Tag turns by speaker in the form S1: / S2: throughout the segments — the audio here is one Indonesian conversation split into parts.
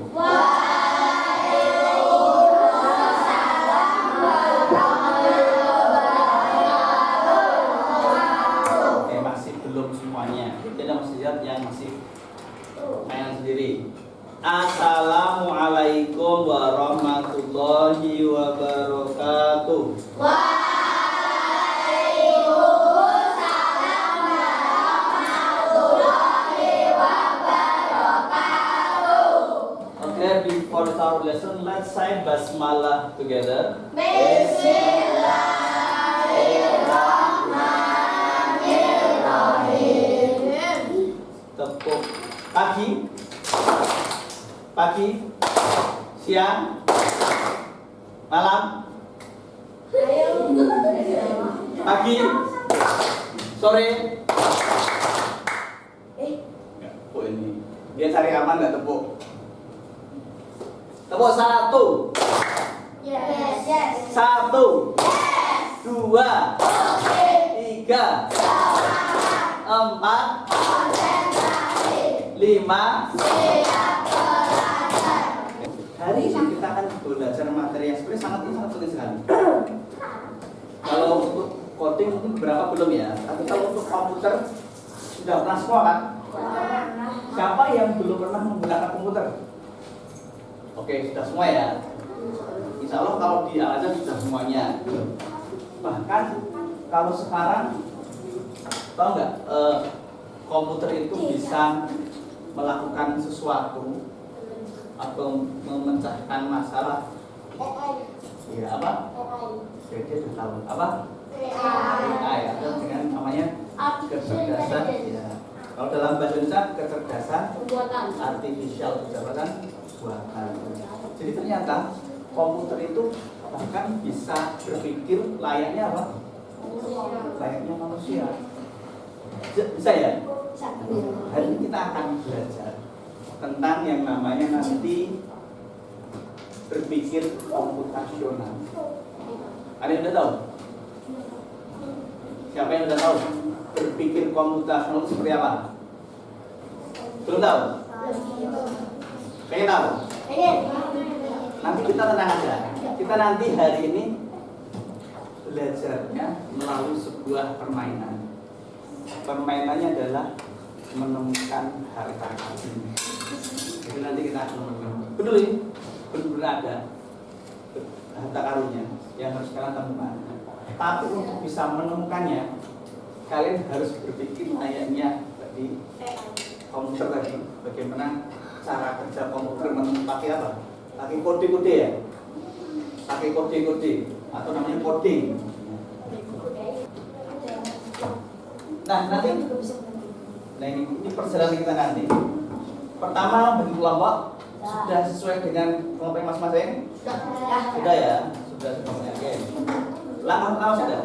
S1: Oke, masih belum semuanya. Kita masih lihat yang masih mainan sendiri. Assalamualaikum warahmatullahi wabarakatuh. Okay, before our lesson, let's say basmalah together. Tepuk pagi, siang, malam, pagi, sore. Oh ini, dia cari aman nggak tepuk? Tepuk satu, dua, tiga, empat, lima. Hari ini kita akan belajar materi yang sebenarnya sangat penting sekali. Kalau untuk coding mungkin berapa belum ya, tapi kalau untuk komputer sudah pernah semua kan? Siapa yang belum pernah menggunakan komputer? Oke, sudah semua ya. Insya Allah kalau di Al-Azhar sudah semuanya. Bahkan kalau sekarang tahu nggak, komputer itu bisa melakukan sesuatu atau memecahkan masalah. Iya apa? Jadi sudah tahu apa? AI ya, dengan namanya kecerdasan. Ya. Kalau dalam bahasa Indonesia kecerdasan artificial, kecerdasan buatan. Jadi ternyata komputer itu bahkan bisa berpikir layaknya apa? Layaknya manusia. Bisa ya? Hari ini kita akan belajar tentang yang namanya nanti berpikir komputasional. Ada yang udah tahu? Siapa yang udah tahu? Berpikir komputasional seperti apa? Belum tahu? Pengen tahu? Nanti kita tenang aja. Kita nanti hari ini belajarnya melalui sebuah permainan. Permainannya adalah menemukan harta karun. Jadi nanti kita akan menemukan. Betul ini? Benar-benar ada harta karunnya yang harus kalian temukan. Tapi untuk bisa menemukannya, kalian harus berpikir layaknya di komputer tadi. Bagaimana cara kerja komputer pakai apa? Pakai kode-kode ya? Pakai kode-kode atau namanya coding. Nah nanti, ini perjalanan kita nanti. Pertama bagi kelompok sudah sesuai dengan kelompok masing-masing? Sudah ya, sudah semuanya. Oke. Langkah pertama sudah.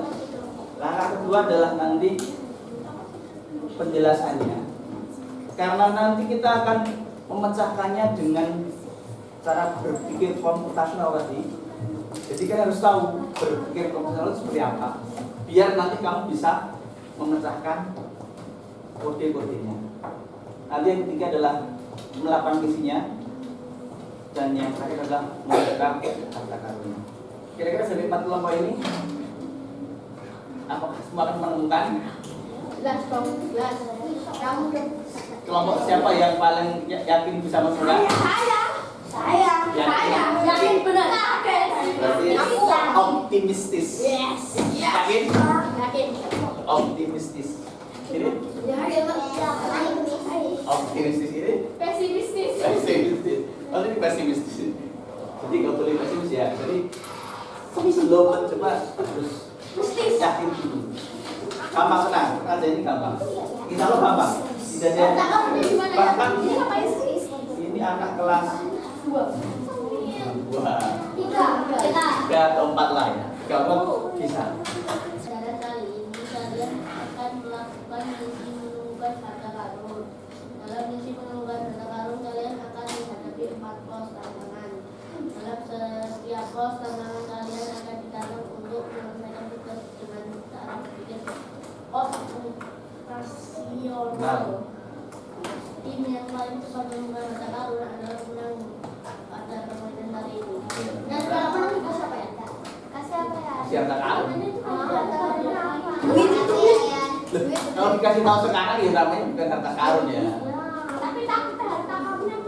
S1: Langkah kedua adalah nanti penjelasannya. Karena nanti kita akan memecahkannya dengan cara berpikir komputasional tadi. Jadi kan harus tahu berpikir komputasional seperti apa. Biar nanti kamu bisa memecahkan kode-kodenya. Nanti yang ketiga adalah melakukan misinya, dan yang terakhir adalah menemukan harta karunnya. Kira-kira dari 4 kelompok ini, apakah semua akan menemukan? Kelompok siapa yang paling yakin bisa menemukan?
S2: Saya yakin benar.
S1: Berarti optimistis. Yakin? Optimistis. Ini? Optimistis ini?
S2: Pesimistis.
S1: Oh ini pesimistis. Jadi nggak boleh pesimis ya. Jadi sebelum mencoba harus yakin dulu. Gampang, tenang aja, ini gampang. Insya Allah gampang. Tidak ada. Bahkan ini anak kelas 2, 3 atau 4 lah ya. Gampang bisa.
S2: Pada kali ini kalian akan melakukan misi menemukan harta karun. Dalam misi menemukan harta karun kalian akan menghadapi 4 pos tantangan. Dalam setiap pos tantangan kalian akan ditanam untuk menyelesaikan tugas dengan cara berpikir operasional. Tim yang paling cepat menemukan harta karun adalah pemenang.
S1: Kasih harta karun.
S2: Duit itu
S1: Kalau dikasih tahu sekarang ya namanya bukan harta karun ya.
S2: tapi takut harta karunnya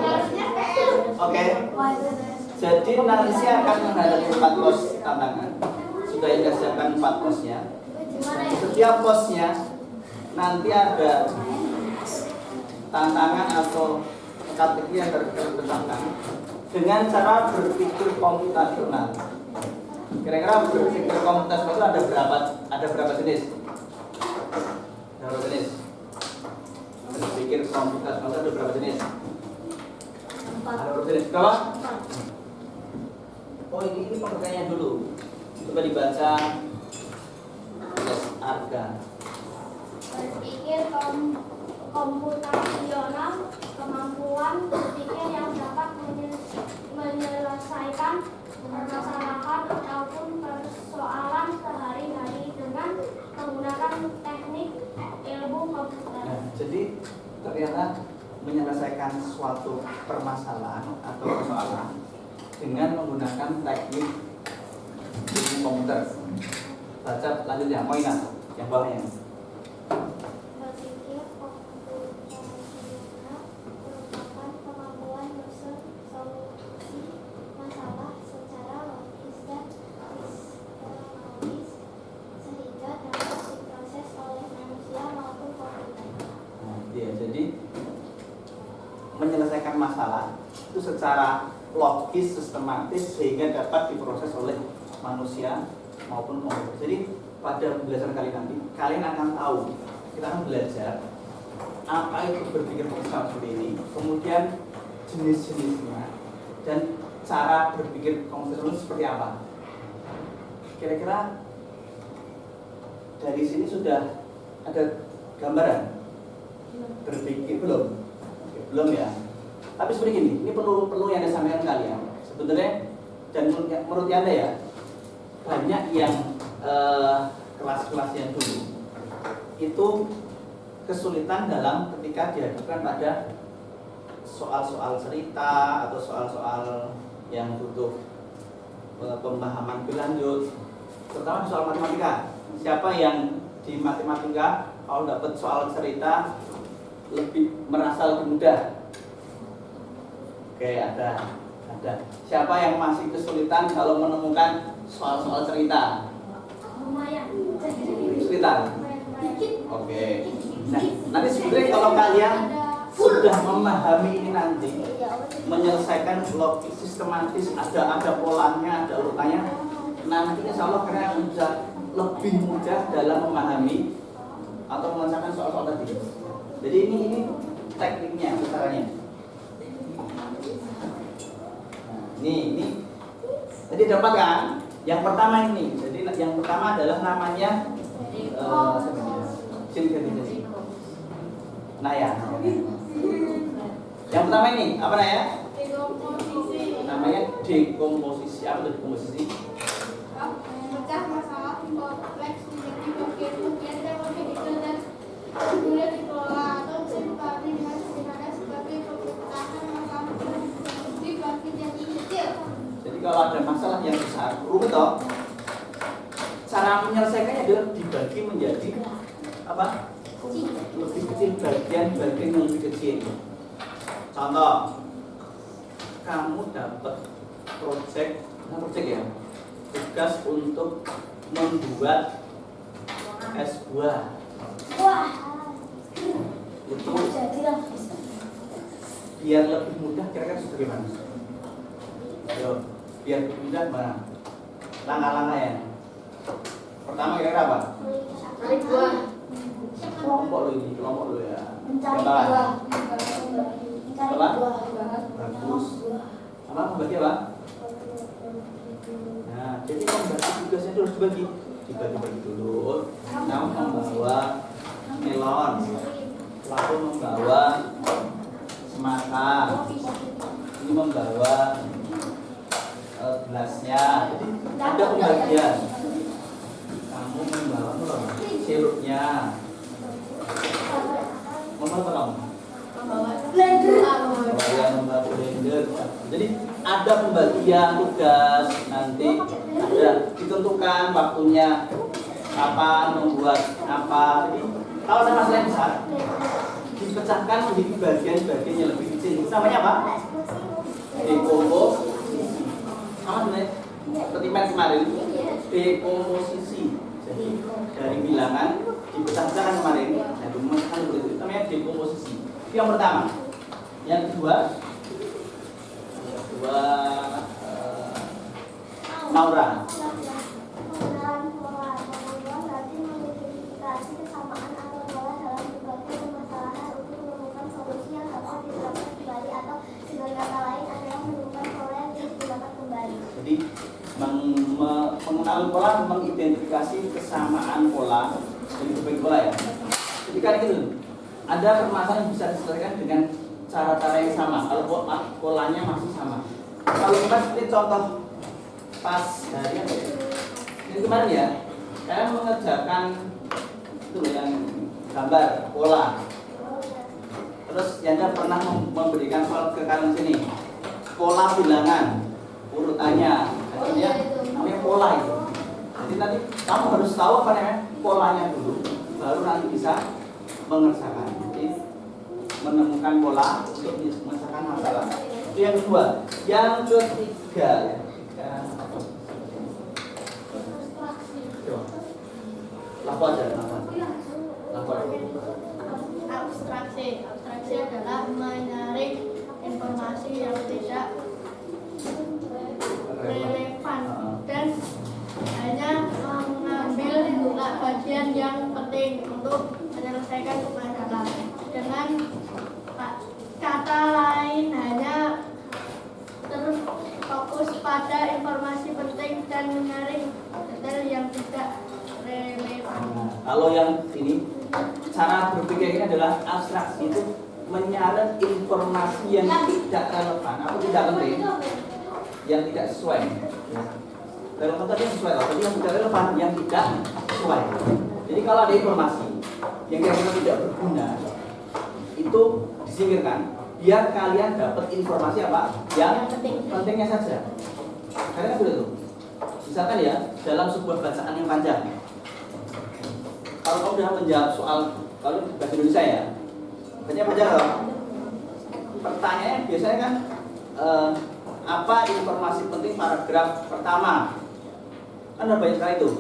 S2: harusnya
S1: Oke. Jadi nanti akan menghadapi 4 pos tantangan. Sudah Anda siapkan 4 posnya. Setiap posnya nanti ada tantangan atau strategi yang tertentang dengan cara berpikir komputasional. Kira-kira berpikir komputasional itu ada berapa jenis? Ada berapa jenis? Berpikir komputasional itu ada berapa jenis? Ada berapa jenis? Berapa? Oh ini pengertiannya dulu. Coba dibaca tes Arga.
S2: berpikir komputasional, kemampuan berpikir yang dapat menyelesaikan permasalahan ataupun persoalan sehari-hari dengan menggunakan teknik ilmu komputer.
S1: Nah, jadi ternyata menyelesaikan suatu permasalahan atau persoalan dengan menggunakan teknik ilmu komputer. Baca lanjut ya, poinnya yang bawahnya.
S2: Berpikir komputasional merupakan kemampuan bersolusi masalah secara logis dan sistematis sehingga dapat diproses oleh manusia maupun komputer.
S1: Nah, jadi menyelesaikan masalah itu secara logis, sistematis sehingga dapat diproses oleh manusia maupun komputer. Jadi pada pembelajaran kali nanti kalian akan tahu, kita akan belajar apa itu berpikir komputasional seperti ini, kemudian jenis-jenisnya dan cara berpikir komputasional seperti apa. Kira-kira dari sini sudah ada gambaran berpikir belum? Belum ya. Tapi seperti ini perlu yang Anda sampaikan kalian. Sebenarnya dan menurut Anda ya, banyak yang kelas-kelas yang dulu itu kesulitan dalam ketika dihadapkan pada soal-soal cerita atau soal-soal yang butuh pemahaman lebih lanjut, terutama di soal matematika. Siapa yang di matematika kalau dapat soal cerita merasa lebih mudah? Oke, ada. Siapa yang masih kesulitan kalau menemukan soal-soal cerita?
S2: Lumayan.
S1: Kesulitan. Oke. Nah, nanti sebenarnya kalau kalian sudah memahami ini nanti, menyelesaikan logis sistematis, ada polanya, ada urutannya, nah nanti insya Allah kalian akan bisa lebih mudah dalam memahami atau menyelesaikan soal-soal tadi. Jadi ini tekniknya, caranya. Nah, ini jadi dapat kan? Yang pertama ini. Jadi yang pertama adalah namanya nah ya. Yang pertama ini apa namanya? Namanya dekomposisi. Apa itu dekomposisi?
S2: Pecah masalah kompleks menjadi bagian-bagian yang lebih detail dan kemudian dikelola atau bisa dipahami dengan sederhana sebagai pemecahkan masalah di bagian yang kecil.
S1: Jadi kalau ada masalah yang besar, rumit toh, cara menyelesaikannya adalah dibagi menjadi apa? Lebih kecil, bagian-bagian yang lebih kecil. Contoh, kamu dapat proyek ya, tugas untuk membuat es buah.
S2: Wah,
S1: Itu biar lebih mudah, kira-kira seperti mana? Ayo, biar lebih mudah mana? Langkah-langkah ya. Pertama kira-kira apa?
S2: tarik buah.
S1: Kelompok lo ya.
S2: Mencari
S1: Apa?
S2: buah.
S1: Apa? Bagus. Apa? Membagi apa? Nah, jadi membagi tugasnya itu harus dibagi dulu. Kamu membawa melon, lalu membawa semangka, ini membawa gelasnya. Jadi ada pembagian. Kamu membawa sirupnya. Membawa apa kamu?
S2: Blender.
S1: Membawa blender. Jadi ada pembagian tugas, nanti ada ditentukan waktunya kapan membuat apa. Jadi kalau ada masalah yang besar dipecahkan menjadi bagian-bagian yang lebih kecil. Itu namanya apa? Dekomposisi. Sama sebenarnya seperti kemarin, dekomposisi. Jadi dari bilangan dipecah-pecahkan kemarin, itu namanya dekomposisi. Itu yang pertama. Yang kedua, Laura.
S3: Kesamaan atau pola dalam berbagai permasalahan untuk menemukan solusi yang dapat diterapkan kembali atau dengan kata lain adalah menemukan pola yang bisa didapat kembali.
S1: Jadi mengetahui pola, mengidentifikasi kesamaan pola dari berbagai pola ya. Jadi kan gitu, ada permasalahan yang bisa diselesaikan dengan cara-cara yang sama kalau polanya masih sama. Kalau kita ini contoh pas hari apa ya? Ini kemarin ya, saya mengerjakan itu yang gambar pola. Terus Yanda pernah memberikan soal ke kanan sini, pola bilangan urutannya, namanya pola itu. Jadi nanti kamu harus tahu apa namanya polanya dulu, baru nanti bisa mengerjakan. Jadi menemukan pola untuk mengerjakan masalah. Itu yang kedua. Yang ketiga ya. Lapor aja, lapor.
S2: Abstraksi adalah menyaring informasi yang tidak relevan dan hanya mengambil bagian yang penting untuk menyelesaikan masalah. Dengan kata lain hanya terfokus pada informasi penting dan menyaring detail yang tidak relevan.
S1: Kalau yang ini cara berpikir ini adalah abstraksi, itu menyaring informasi yang tidak relevan atau tidak penting, yang tidak sesuai. Relevan tadi yang sesuai, tapi yang tidak relevan, yang tidak sesuai. Jadi kalau ada informasi yang kira-kira tidak berguna, itu disingkirkan, biar kalian dapat informasi apa? Yang pentingnya saja. Kalian sudah tuh. Misalkan ya, dalam sebuah bacaan yang panjang, kalau kamu sudah menjawab soal, kalau bahasa Indonesia ya, banyak panjang loh. Pertanyaannya biasanya kan apa informasi penting paragraf pertama? Kan ada banyak sekali itu.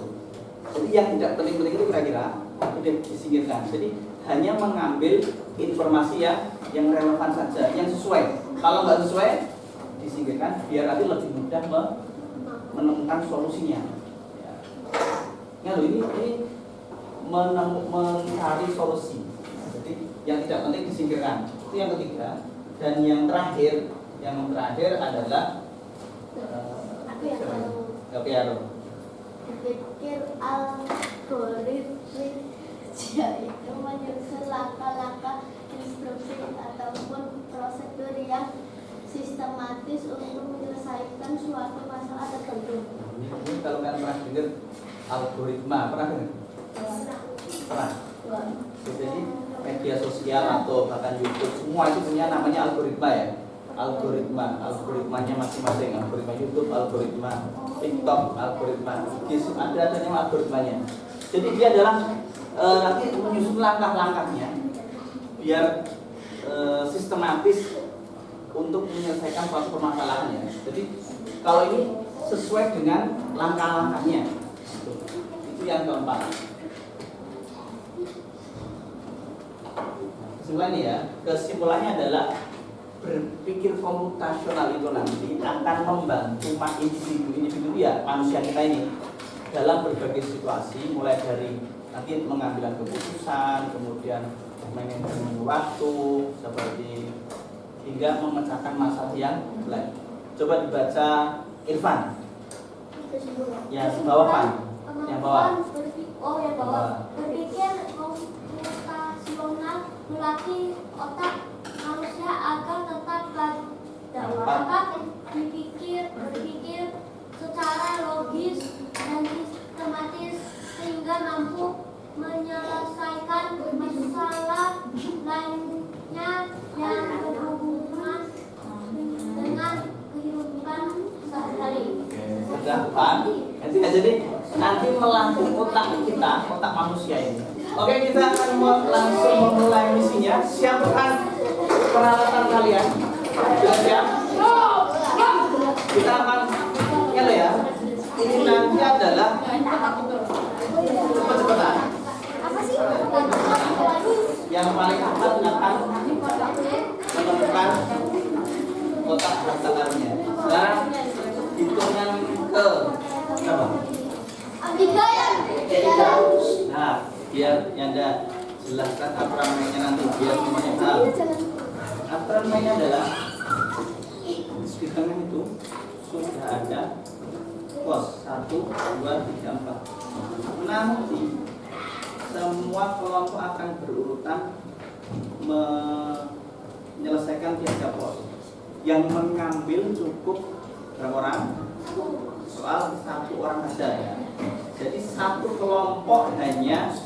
S1: Jadi yang tidak penting-penting itu kira-kira sudah disingkirkan. Jadi hanya mengambil informasi yang relevan saja, yang sesuai. Kalau nggak sesuai, disingkirkan biar nanti lebih mudah menemukan solusinya. Ya loh, ini mencari solusi. Jadi yang tidak penting disingkirkan. Itu yang ketiga. Dan yang terakhir adalah
S3: Berpikir algoritmik yaitu menyusun langkah-langkah instruksi ataupun prosedur yang sistematis untuk menyelesaikan suatu masalah tertentu.
S1: Ini kalau kalian pernah dengar algoritma, pernah dengar? Pernah. Jadi media sosial atau bahkan YouTube semua itu punya namanya algoritma ya. Algoritmanya masing-masing, algoritma YouTube, algoritma TikTok, algoritma ada nama algoritmanya. Jadi dia adalah nanti menyusun langkah-langkahnya biar sistematis untuk menyelesaikan suatu permasalahan ya. Jadi kalau ini sesuai dengan langkah-langkahnya. Itu yang keempat. Kesimpulannya ya, kesimpulannya adalah berpikir komputasional itu nanti akan membantu individu ya, manusia kita ini dalam berbagai situasi, mulai dari nanti mengambil keputusan, kemudian manajemen waktu, seperti hingga memecahkan masalah yang lain. Coba dibaca Irfan. Ya, bawah Pan. Yang bawah.
S3: Oh, yang bawah. Berpikir komputasional melatih otak manusia agar tetap dapat berpikir secara logis dan sistematis sehingga mampu menyelesaikan masalah lainnya yang berhubungan dengan
S1: gampang. Nanti melatih otak kita, otak manusia ini. Oke, kita akan langsung memulai misinya. Siapkan peralatan kalian. Sudah siap? Kita akan ya. Ini nanti adalah cepet-cepetan. Yang paling cepat akan menemukan kotak daftarnya. Sekarang hitungan ke berapa?
S3: Tiga ya.
S1: Nah, biar Yanda jelaskan aturan mainnya nanti biar semuanya tahu. Aturan mainnya adalah di tengah itu sudah ada pos 1, 2, 3, 4. Nanti semua kelompok akan berurutan menyelesaikan 3 pos. Yang mengambil cukup berapa orang? Soal 1 orang saja ya. Jadi satu kelompok hanya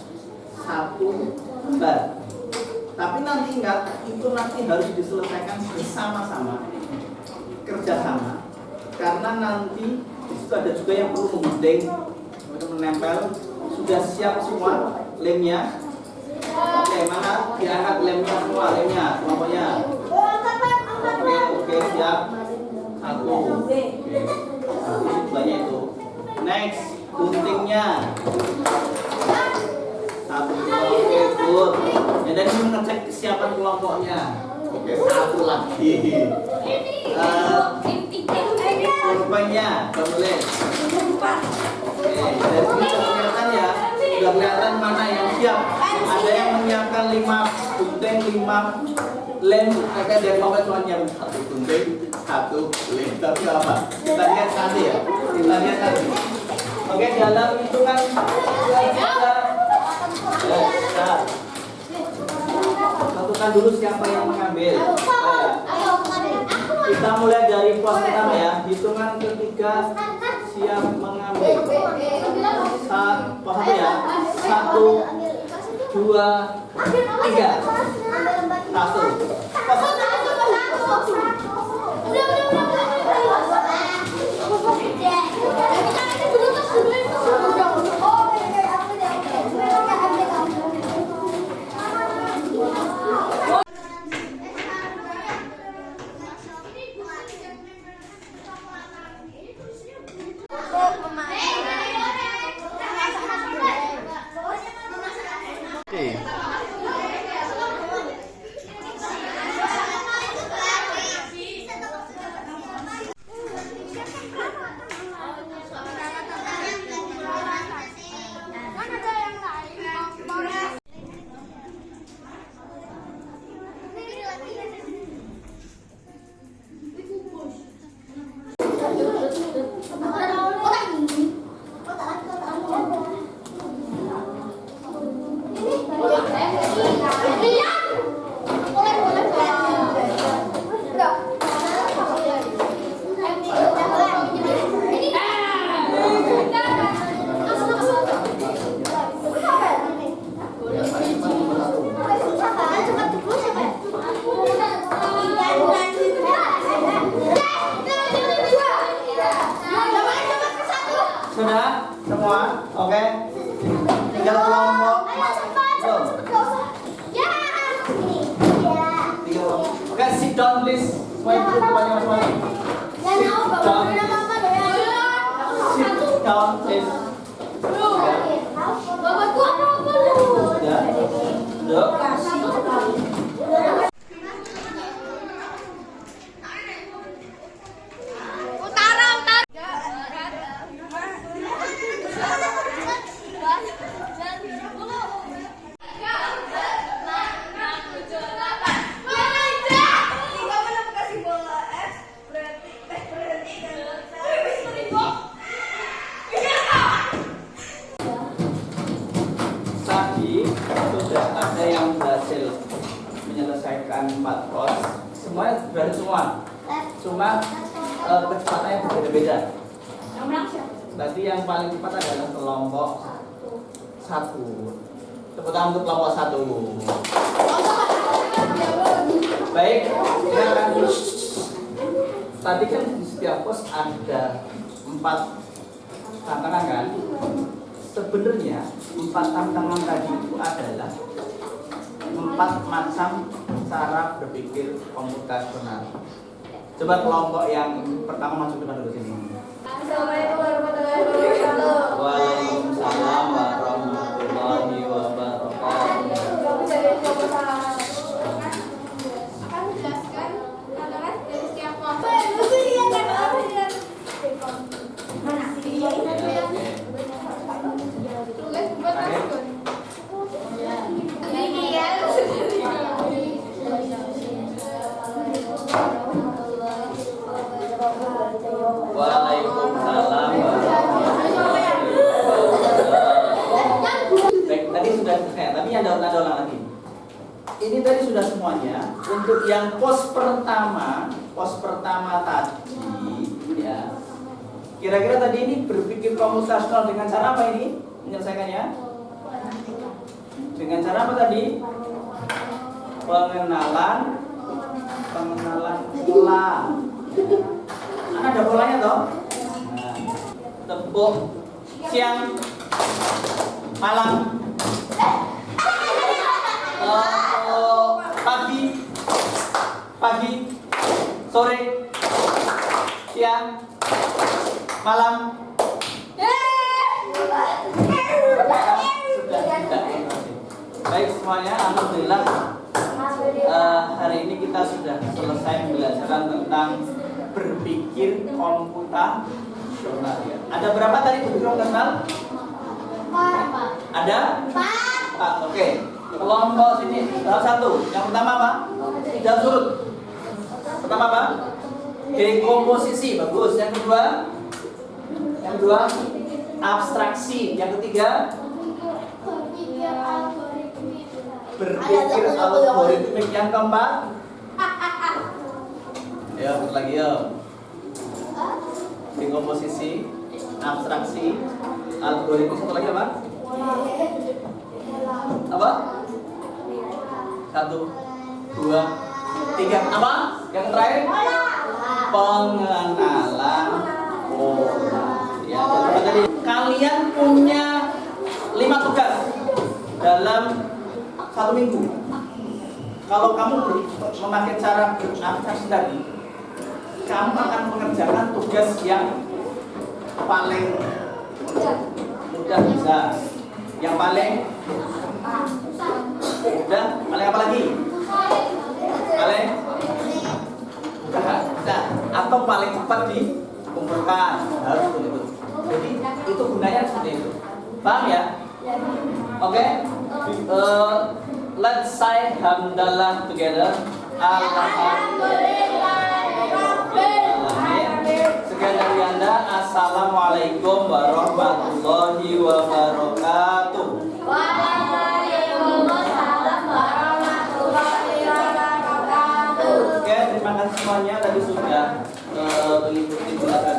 S1: 1 lembar. Tapi nanti ingat, itu nanti harus diselesaikan bersama-sama, kerjasama. Karena nanti di situ ada juga yang perlu memgunting, menempel. Sudah siap semua lemnya? Oke, mana diangkat lemnya semua, lemnya kelompoknya. Oke, siap. 1. Oke. Nah, banyak itu. Next, guntingnya. 1, 2, oke, good. Ya, dan ini mengecek kesiapan kelompoknya. Oke, 1 lagi. Kurvanya, boleh. Oke, dari sini sudah kelihatan ya. Sudah kelihatan mana yang siap. Ada yang menyiapkan 5 gunting, 5 lem. Mereka dari kelompok cuma nyiapin 1 gunting, 1 lem. Tapi apa? Kita lihat nanti ya. Kita lihat nanti. Oke, dalam hitungan tentukan dulu siapa yang mengambil. Kita mulai dari pos pertama ya. Hitungan ketiga siap mengambil. Pos 1 ya. 1, 2, 3. 1. Sudah semua? Oke. Tinggal kelompok. Oke, sit down please. Semua duduk tempatnya masing-masing. Sit down please. Sudah. Duduk. Sudah ada yang berhasil menyelesaikan 4 pos. Semuanya berhasil semua. Cuma kecepatannya berbeda-beda. Tadi yang paling cepat adalah kelompok 1. Tepuk tangan untuk kelompok 1. Baik, kita akan tadi kan di setiap pos ada 4 tantangan kan? Sebenarnya 4 tantangan tadi itu adalah 4 macam cara berpikir komputasional. Coba kelompok yang pertama masuk depan dulu sini.
S2: Assalamualaikum warahmatullahi wabarakatuh.
S1: Waalaikumsalam warahmatullahi wabarakatuh.
S2: Akan menjelaskan tantangan dari setiap kelas. Tugas buat Askun. Ini ya.
S1: Waalaikumsalam warahmatullahi wabarakatuh. Baik, tadi sudah tapi ada ulang lagi. Ini tadi sudah semuanya. Untuk yang pos pertama tadi, ya. Kira-kira tadi ini berpikir komputasional dengan cara apa ini menyelesaikannya? Dengan cara apa tadi? Pengenalan pola. Ada polanya toh? Nah, tepuk siang, malam, pagi, sore, siang, malam. Sudah tidak. Baik semuanya, alhamdulillah. Hari ini kita sudah selesai pembelajaran tentang berpikir komputasional. Ya. Ada berapa tadi berpikir komputasional? Ada? 4. Oke. Kelompok sini salah satu. Yang pertama apa? Tidak surut. Pertama apa? Dekomposisi. Bagus. Yang kedua? Abstraksi. Yang ketiga? Berpikir algoritmik. Yang keempat? Ya, lagi ya. Dekomposisi, abstraksi, algoritmik. Satu lagi apa? Apa? 1, 2, 3. Apa? Yang terakhir? Pengenalan pola. Ya, jadi kalian punya 5 tugas dalam 1 minggu. Kalau kamu memakai cara berabstraksi tadi, kamu akan mengerjakan tugas yang paling mudah bisa. Yang paling mudah, paling apa lagi? Paling mudah, atau paling cepat dikumpulkan. Harus begitu. Jadi itu gunanya seperti itu. Paham ya? Oke? Let's say hamdalah together. Alhamdulillah. Sekian dari Anda. Assalamualaikum warahmatullahi wabarakatuh.
S2: Waalaikumsalam warahmatullahi wabarakatuh.
S1: Oke, terima kasih semuanya tadi sudah mengikuti pelajaran